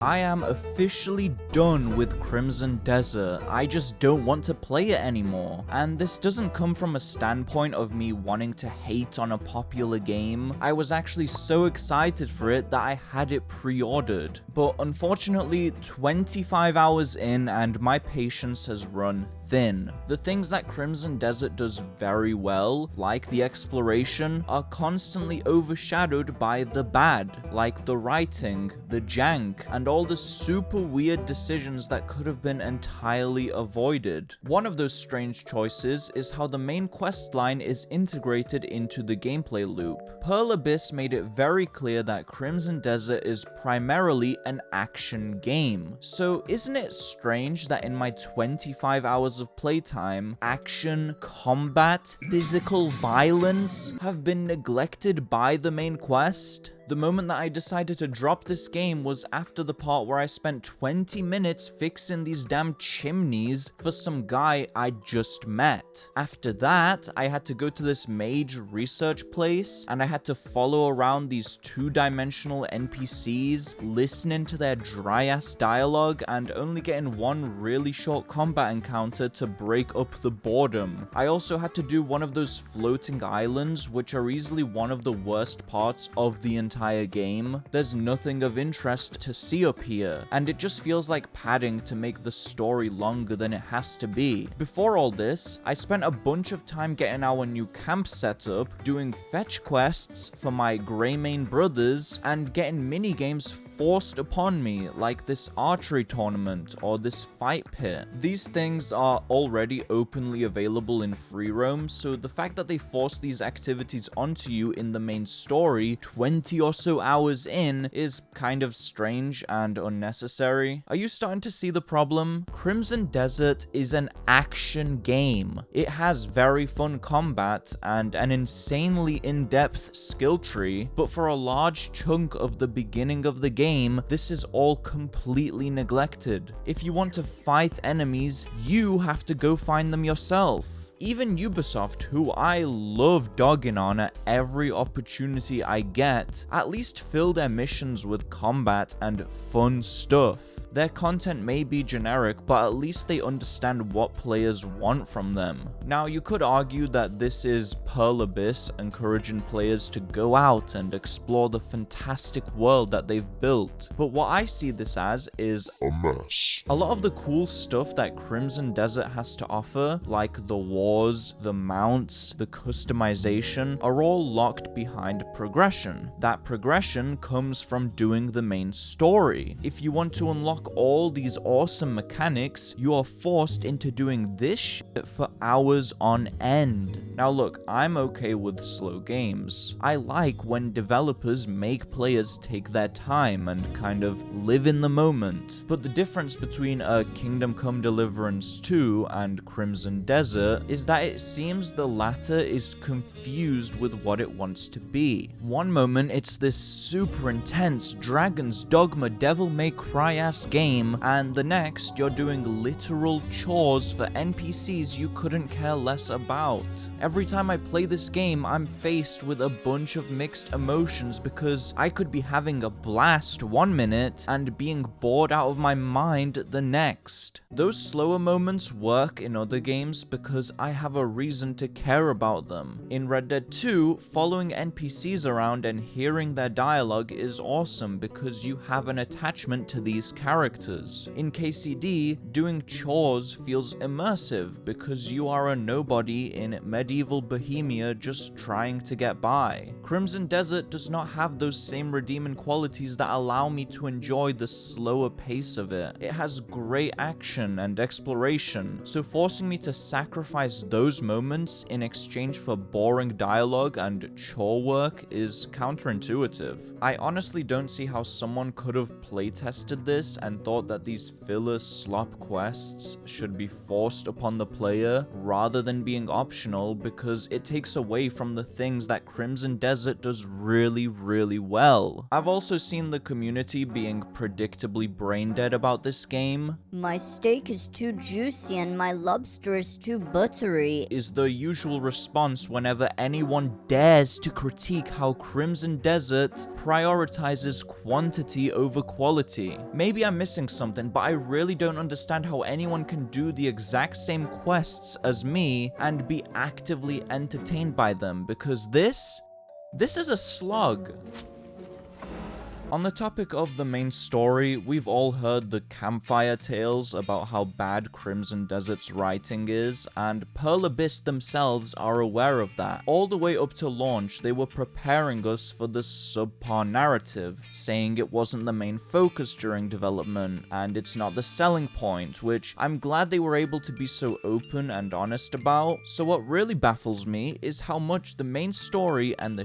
I am officially done with Crimson Desert. I just don't want to play it anymore. And this doesn't come from a standpoint of me wanting to hate on a popular game. I was actually so excited for it that I had it pre-ordered. But unfortunately, 25 hours in and my patience has run thin. The things that Crimson Desert does very well, like the exploration, are constantly overshadowed by the bad, like the writing, the jank, and all the super weird decisions that could have been entirely avoided. One of those strange choices is how the main quest line is integrated into the gameplay loop. Pearl Abyss made it very clear that Crimson Desert is primarily an action game. So isn't it strange that in my 25 hours of playtime, action, combat, physical violence have been neglected by the main quest? The moment that I decided to drop this game was after the part where I spent 20 minutes fixing these damn chimneys for some guy I just met. After that, I had to go to this mage research place, and I had to follow around these two-dimensional NPCs, listening to their dry-ass dialogue, and only getting one really short combat encounter to break up the boredom. I also had to do one of those floating islands, which are easily one of the worst parts of the entire game. There's nothing of interest to see up here, and it just feels like padding to make the story longer than it has to be. Before all this, I spent a bunch of time getting our new camp set up, doing fetch quests for my Greymane brothers, and getting minigames forced upon me, like this archery tournament or this fight pit. These things are already openly available in free roam, so the fact that they force these activities onto you in the main story 20 or so hours in is kind of strange and unnecessary. Are you starting to see the problem? Crimson Desert is an action game. It has very fun combat and an insanely in-depth skill tree, but for a large chunk of the beginning of the game, this is all completely neglected. If you want to fight enemies, you have to go find them yourself. Even Ubisoft, who I love dogging on at every opportunity I get, at least fill their missions with combat and fun stuff. Their content may be generic, but at least they understand what players want from them. Now, you could argue that this is Pearl Abyss encouraging players to go out and explore the fantastic world that they've built, but what I see this as is a mess. A lot of the cool stuff that Crimson Desert has to offer, like the wars, the mounts, the customization, are all locked behind progression. That progression comes from doing the main story. If you want to unlock all these awesome mechanics, you are forced into doing this shit for hours on end. Now look, I'm okay with slow games. I like when developers make players take their time and kind of live in the moment. But the difference between a Kingdom Come Deliverance 2 and Crimson Desert is that it seems the latter is confused with what it wants to be. One moment it's this super intense Dragon's Dogma Devil May Cry ass game, and the next you're doing literal chores for NPCs you couldn't care less about. Every time I play this game, I'm faced with a bunch of mixed emotions because I could be having a blast one minute and being bored out of my mind the next. Those slower moments work in other games because I have a reason to care about them. In Red Dead 2, following NPCs around and hearing their dialogue is awesome because you have an attachment to these characters. In KCD, doing chores feels immersive because you are a nobody in medieval Bohemia just trying to get by. Crimson Desert does not have those same redeeming qualities that allow me to enjoy the slower pace of it. It has great action and exploration, so forcing me to sacrifice those moments in exchange for boring dialogue and chore work is counterintuitive. I honestly don't see how someone could have playtested this and and thought that these filler slop quests should be forced upon the player rather than being optional, because it takes away from the things that Crimson Desert does really, really well. I've also seen the community being predictably brain dead about this game. My steak is too juicy and my lobster is too buttery. Is the usual response whenever anyone dares to critique how Crimson Desert prioritizes quantity over quality. Maybe I'm missing something, but I really don't understand how anyone can do the exact same quests as me and be actively entertained by them, because this is a slog. On the topic of the main story, we've all heard the campfire tales about how bad Crimson Desert's writing is, and Pearl Abyss themselves are aware of that. All the way up to launch, they were preparing us for the subpar narrative, saying it wasn't the main focus during development, and it's not the selling point, which I'm glad they were able to be so open and honest about. So what really baffles me is how much the main story and the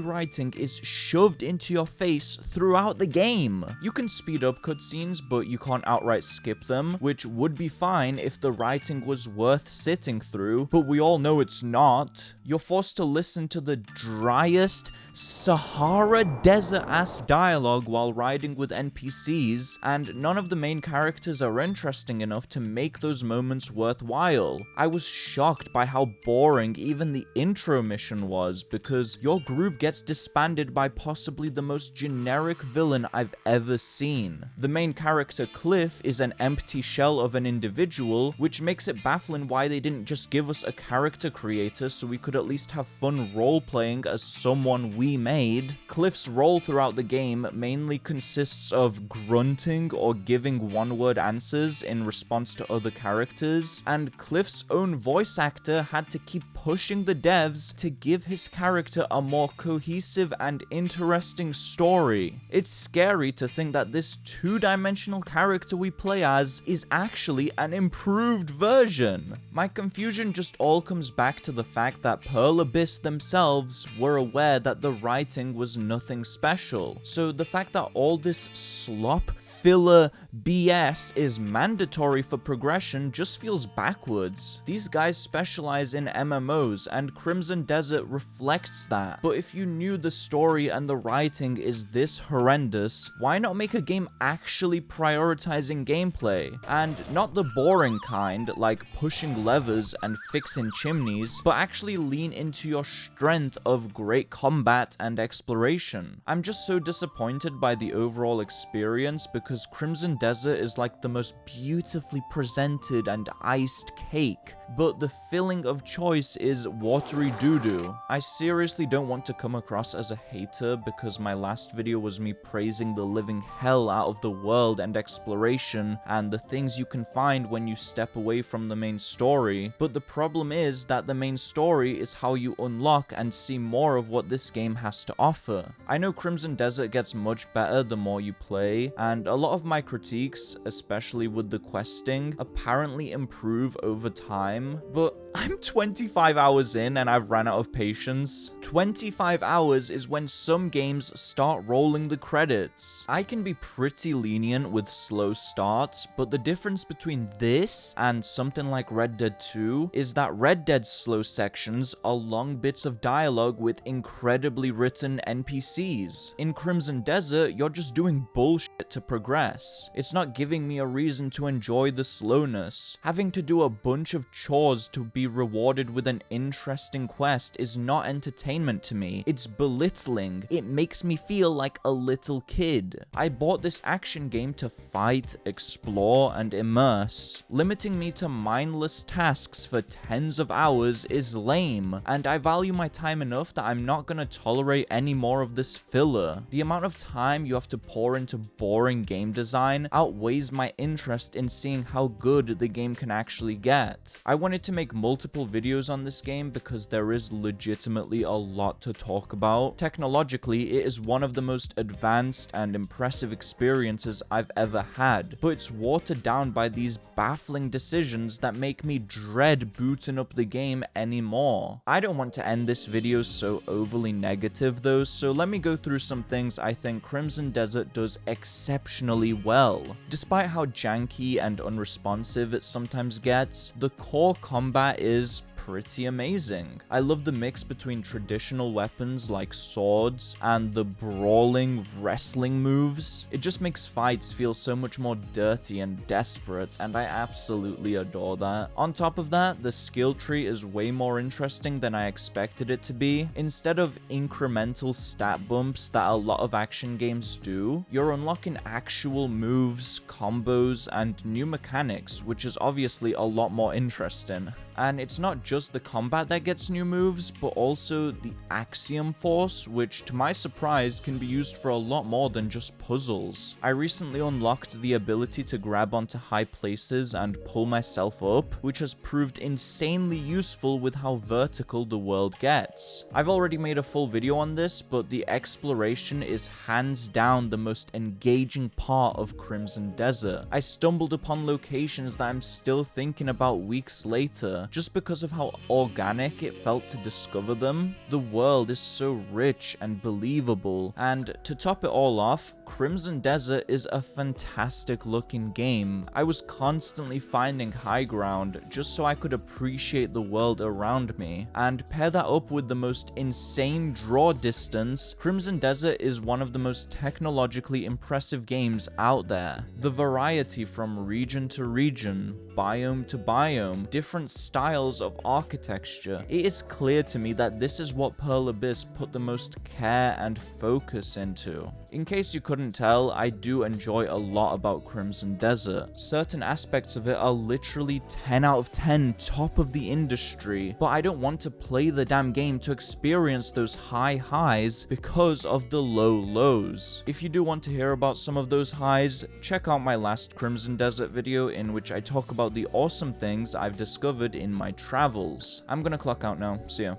writing is shoved into your face throughout the game. You can speed up cutscenes, but you can't outright skip them, which would be fine if the writing was worth sitting through, but we all know it's not. You're forced to listen to the driest Sahara Desert-ass dialogue while riding with NPCs, and none of the main characters are interesting enough to make those moments worthwhile. I was shocked by how boring even the intro mission was, because your group gets disbanded by possibly the most generic villain I've ever seen. The main character, Cliff, is an empty shell of an individual, which makes it baffling why they didn't just give us a character creator so we could at least have fun role-playing as someone we made. Cliff's role throughout the game mainly consists of grunting or giving one-word answers in response to other characters, and Cliff's own voice actor had to keep pushing the devs to give his character a more cohesive and interesting story. It's scary to think that this two-dimensional character we play as is actually an improved version. My confusion just all comes back to the fact that Pearl Abyss themselves were aware that the writing was nothing special. So the fact that all this slop, filler, BS is mandatory for progression just feels backwards. These guys specialize in MMOs, and Crimson Desert reflects that. But if you knew the story and the writing is this horrendous, why not make a game actually prioritizing gameplay? And not the boring kind, like pushing levers and fixing chimneys, but actually lean into your strength of great combat and exploration. I'm just so disappointed by the overall experience, because Crimson Desert is like the most beautifully presented and iced cake, but the filling of choice is watery doo-doo. I seriously don't want to come across as a hater, because my last video was me praising the living hell out of the world and exploration and the things you can find when you step away from the main story, but the problem is that the main story is how you unlock and see more of what this game has to offer. I know Crimson Desert gets much better the more you play, and a lot of my critiques, especially with the questing, apparently improve over time, but I'm 25 hours in and I've ran out of patience. 25 hours is when some games start rolling the credits. I can be pretty lenient with slow starts, but the difference between this and something like Red Dead 2 is that Red Dead's slow sections are long bits of dialogue with incredibly written NPCs. In Crimson Desert, you're just doing bullshit to progress. It's not giving me a reason to enjoy the slowness. Having to do a bunch of chores to be rewarded with an interesting quest is not entertainment to me. It's belittling. It makes me feel like a little kid. I bought this action game to fight, explore, and immerse. Limiting me to mindless tasks for tens of hours is lame, and I value my time enough that I'm not gonna tolerate any more of this filler. The amount of time you have to pour into boring game design outweighs my interest in seeing how good the game can actually get. I wanted to make multiple videos on this game because there is legitimately a lot to talk talk about. Technologically, it is one of the most advanced and impressive experiences I've ever had, but it's watered down by these baffling decisions that make me dread booting up the game anymore. I don't want to end this video so overly negative though, so let me go through some things I think Crimson Desert does exceptionally well. Despite how janky and unresponsive it sometimes gets, the core combat is pretty amazing. I love the mix between traditional weapons like swords and the brawling wrestling moves. It just makes fights feel so much more dirty and desperate, and I absolutely adore that. On top of that, the skill tree is way more interesting than I expected it to be. Instead of incremental stat bumps that a lot of action games do, you're unlocking actual moves, combos, and new mechanics, which is obviously a lot more interesting. And it's not just the combat that gets new moves, but also the Axiom Force, which to my surprise can be used for a lot more than just puzzles. I recently unlocked the ability to grab onto high places and pull myself up, which has proved insanely useful with how vertical the world gets. I've already made a full video on this, but the exploration is hands down the most engaging part of Crimson Desert. I stumbled upon locations that I'm still thinking about weeks later, just because of how organic it felt to discover them. The world is so rich and believable, and to top it all off, Crimson Desert is a fantastic looking game. I was constantly finding high ground just so I could appreciate the world around me, and pair that up with the most insane draw distance, Crimson Desert is one of the most technologically impressive games out there. The variety from region to region, biome to biome, different styles of architecture. It is clear to me that this is what Pearl Abyss put the most care and focus into. In case you couldn't tell, I do enjoy a lot about Crimson Desert. Certain aspects of it are literally 10 out of 10 top of the industry, but I don't want to play the damn game to experience those high highs because of the low lows. If you do want to hear about some of those highs, check out my last Crimson Desert video in which I talk about the awesome things I've discovered in my travels. I'm gonna clock out now. See ya.